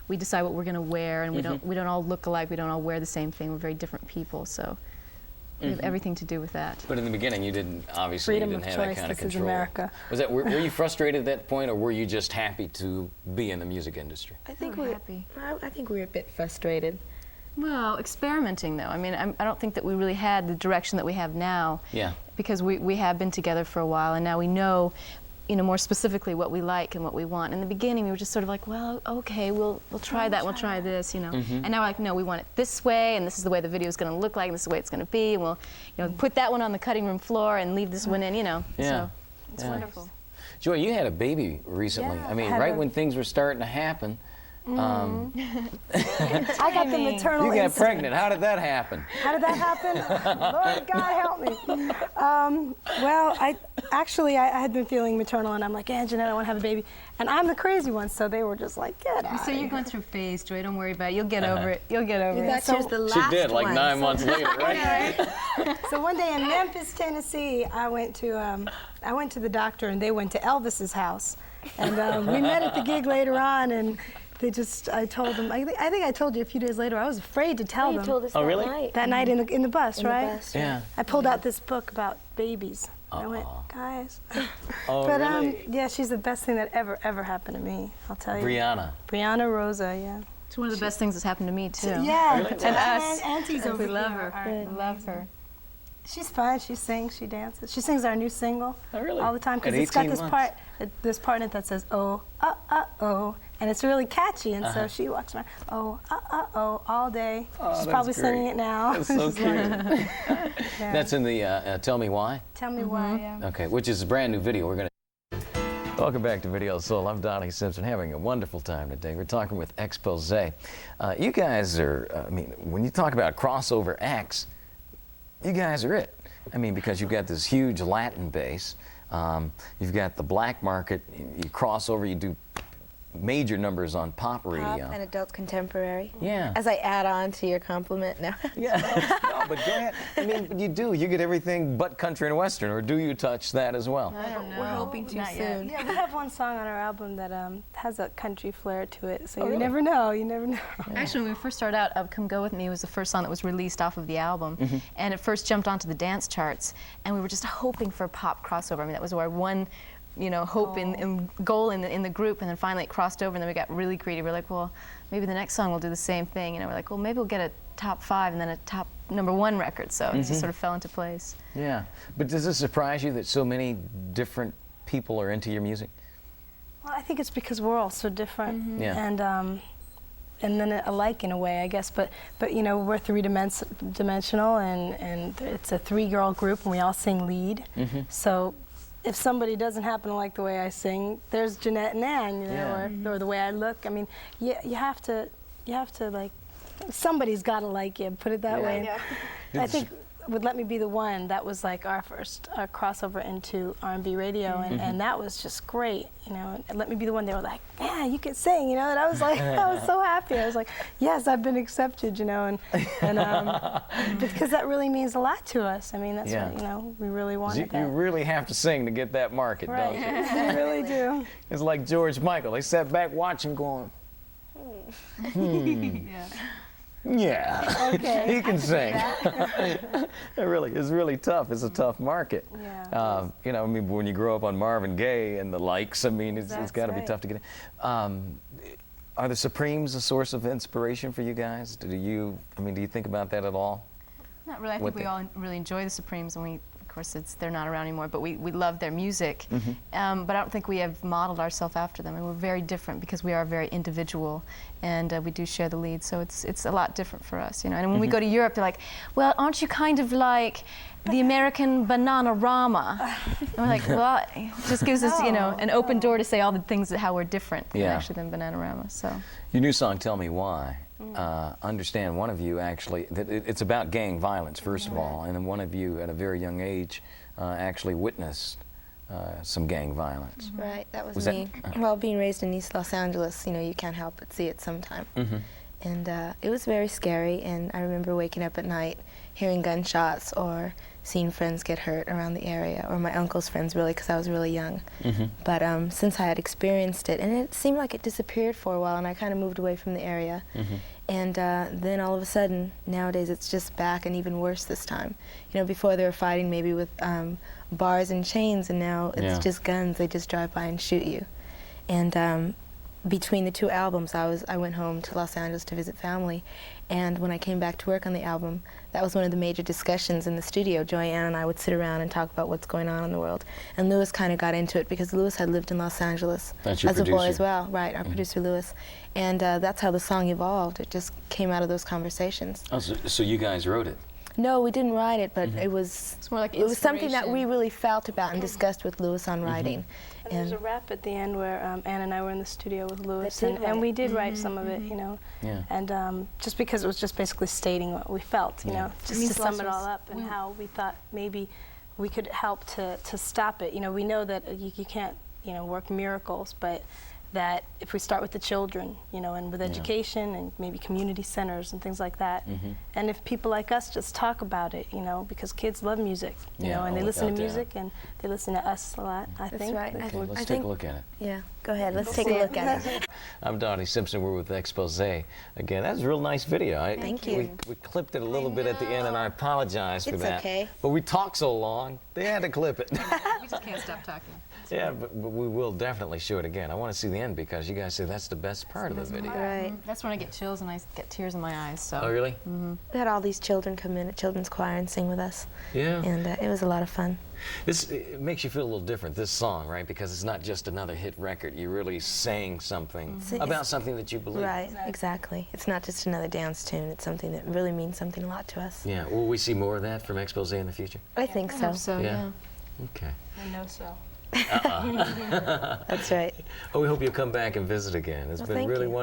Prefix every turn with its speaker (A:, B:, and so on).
A: we decide what we're going to wear, and we don't all look alike. We don't all wear the same thing. We're very different people, so we have everything to do with that.
B: But in the beginning, you didn't obviously
C: Freedom
B: you didn't
C: of
B: have
C: choice.
B: that kind of
C: This is
B: control.
C: America.
B: Was that were you frustrated at that point, or were you just happy to be in the music industry?
D: I think
A: We're happy.
D: I think we were a bit frustrated.
A: Well, experimenting though. I mean, I don't think that we really had the direction that we have now.
B: Yeah.
A: Because we have been together for a while, and now we know, more specifically what we like and what we want. In the beginning, we were just sort of like, well, okay, we'll try that, we'll try this, And now we're like, no, we want it this way, and this is the way the video is going to look like, and this is the way it's going to be, and we'll, put that one on the cutting room floor and leave this one in,
B: Yeah.
A: So it's wonderful.
B: Joy, you had a baby recently.
C: Yeah,
B: I mean,
C: had
B: right
C: a-
B: when things were starting to happen.
C: I got the maternal
B: You got
C: instinct.
B: pregnant. How did that happen?
C: How did that happen? Lord God help me. Well, I had been feeling maternal, and I'm like, Jeanette, I want to have a baby. And I'm the crazy one, so they were just like, get out.
A: So you're going through a phase, Joy. Don't worry about it. You'll get over it. You'll get over it.
D: That was the last
B: She did, like
D: one.
B: 9 months later, right?
C: So one day in Memphis, Tennessee, I went to the doctor, and they went to Elvis's house. And we met at the gig later on, and I told them, I think I told you a few days later, I was afraid to tell
D: You
C: them.
D: told us
B: Oh,
D: that
B: really?
D: night.
C: That night in the bus,
D: In the
C: right?
D: bus,
B: Yeah.
C: I pulled out this book about babies. I went, guys.
B: Oh,
C: But
B: really?
C: yeah, she's the best thing that ever happened to me. I'll tell you. Brianna Rosa, yeah.
A: It's one of the best things that's happened to me, too.
C: Yeah,
B: Really?
A: And us.
C: Aunties over
A: We love
C: here
A: her.
C: are
A: We love her.
C: She's fun. She sings. She dances. She sings our new single
B: Oh, really?
C: all the time because
B: At
C: it's got
B: 18
C: this
B: months.
C: part in it that says oh oh, and it's really catchy. And so she walks around oh all day.
B: Oh,
C: She's
B: that's
C: probably
B: great.
C: singing it now.
B: That's so cute.
C: Yeah.
B: That's in the Tell Me Why?
C: Tell me why. Yeah.
B: Okay, which is a brand new video. We're going to. Welcome back to Video Soul. I'm Donnie Simpson, having a wonderful time today. We're talking with Exposé. You guys are, I mean, when you talk about crossover acts, you guys are it. I mean, because you've got this huge Latin base, you've got the black market, you cross over, you do major numbers on pop radio.
D: Pop and adult contemporary.
B: Yeah.
D: As I add on to your compliment now.
B: Yeah, no, but go ahead. I mean, you get everything but country and western, or do you touch that as well?
A: I don't know.
D: We're hoping to
A: Not yet.
D: soon.
C: Yeah, we have one song on our album that has a country flair to it. So
B: Oh,
C: you
B: really?
C: never know. You never know.
A: Actually, when we first started out, Come Go With Me was the first song that was released off of the album. And it first jumped onto the dance charts. And we were just hoping for a pop crossover. I mean, that was our one, hope and goal in the group. And then finally it crossed over, and then we got really creative. We're like, well, maybe the next song will do the same thing. We're like, well, maybe we'll get a top 5 and then a top #1 record. So it just sort of fell into place.
B: Yeah, but does it surprise you that so many different people are into your music?
C: Well, I think it's because we're all so different.
B: Yeah.
C: And then alike in a way, I guess. But we're three-dimensional, and it's a 3-girl group, and we all sing lead. So if somebody doesn't happen to like the way I sing, there's Jeanette and Ann, or the way I look. I mean, you have to like, somebody's got to like you. Put it that way. I think with Let Me Be the One, that was like our first crossover into R&B radio, and that was just great. And Let Me Be the One, they were like, yeah, you can sing, and I was like, I was so happy. I was like, yes, I've been accepted, and because that really means a lot to us. I mean, that's what, we really wanted that.
B: You really have to sing to get that market,
C: Right.
B: don't you?
C: You really do.
B: It's like George Michael. They sat back watching, going, yeah,
C: Okay.
B: he can sing. It's really tough. It's a tough market.
C: Yeah.
B: I mean, when you grow up on Marvin Gaye and the likes, I mean, it's
C: That's
B: got to be
C: right.
B: tough to get in. Are the Supremes a source of inspiration for you guys? Do you think about that at all?
A: Not really. I
B: What
A: think we
B: the-
A: all really enjoy the Supremes, and of course, they're not around anymore, but we love their music. But I don't think we have modeled ourselves after them, and we're very different because we are very individual, and we do share the lead, so it's a lot different for us, And when we go to Europe, they're like, well, aren't you kind of like the American Bananarama? And we're like, well, it just gives us, an open door to say all the things how we're different actually than Bananarama. So.
B: Your new song, Tell Me Why. Understand one of you actually, it's about gang violence, first of all, and then one of you at a very young age actually witnessed some gang violence.
D: Right, that was
B: Was that-
D: me. Well, being raised in East Los Angeles, you can't help but see it sometime. And it was very scary, and I remember waking up at night hearing gunshots or seeing friends get hurt around the area, or my uncle's friends, really, because I was really young. But since I had experienced it, and it seemed like it disappeared for a while, and I kind of moved away from the area. And then all of a sudden, nowadays, it's just back, and even worse this time. You know, before they were fighting maybe with bars and chains, and now it's just guns. They just drive by and shoot you. And between the two albums, I went home to Los Angeles to visit family, and when I came back to work on the album, that was one of the major discussions in the studio. Gioia and I would sit around and talk about what's going on in the world, and Louis kind of got into it because Louis had lived in Los Angeles as a boy as well, right? Our producer Louis, and that's how the song evolved. It just came out of those conversations.
B: Oh, so you guys wrote it?
D: No, we didn't write it, but it was
A: more like
D: it was something that we
A: inspiration.
D: really felt about and discussed with Louis on writing.
C: And there's a rap at the end where Ann and I were in the studio with Louis,
D: did write
C: and we
D: it.
C: did write some of it, you know.
B: Yeah.
C: And just because it was just basically stating what we felt, you know, just
A: means
C: to
A: a lot
C: sum
A: to
C: it all
A: us.
C: up, and how we thought maybe we could help to stop it. You know, we know that you can't, you know, work miracles, but that if we start with the children, you know, and with education and maybe community centers and things like that, and if people like us just talk about it, you know, because kids love music, you know, and they listen to music and they listen to us a lot, I think.
D: That's right.
B: Okay, let's take a look at it.
D: Yeah, go ahead. Let's take a look at it.
B: I'm Donnie Simpson. We're with Exposé. Again, that's a real nice video.
D: Thank you.
B: We clipped it a little bit at the end, and I apologize for
D: It's
B: that.
D: okay.
B: But we talked so long, they had to clip it.
A: We just can't stop talking.
B: Yeah, but we will definitely show it again. I want to see the end because you guys say that's the best part of the video.
D: Right.
A: That's when I get chills and I get tears in my eyes. So.
B: Oh, really?
D: We had all these children come in at children's choir and sing with us.
B: Yeah.
D: And it was a lot of fun.
B: It makes you feel a little different, this song, right? Because it's not just another hit record. You're really saying something about something that you believe.
D: Right, exactly. It's not just another dance tune. It's something that really means something a lot to us.
B: Yeah. Will we see more of that from Exposé in the future?
D: I think so.
A: So
B: Yeah.
A: yeah.
B: Okay.
C: I know so.
D: That's right.
B: Oh, we hope you'll come back and visit again. It's been
D: thank
B: really
D: you.
B: wonderful.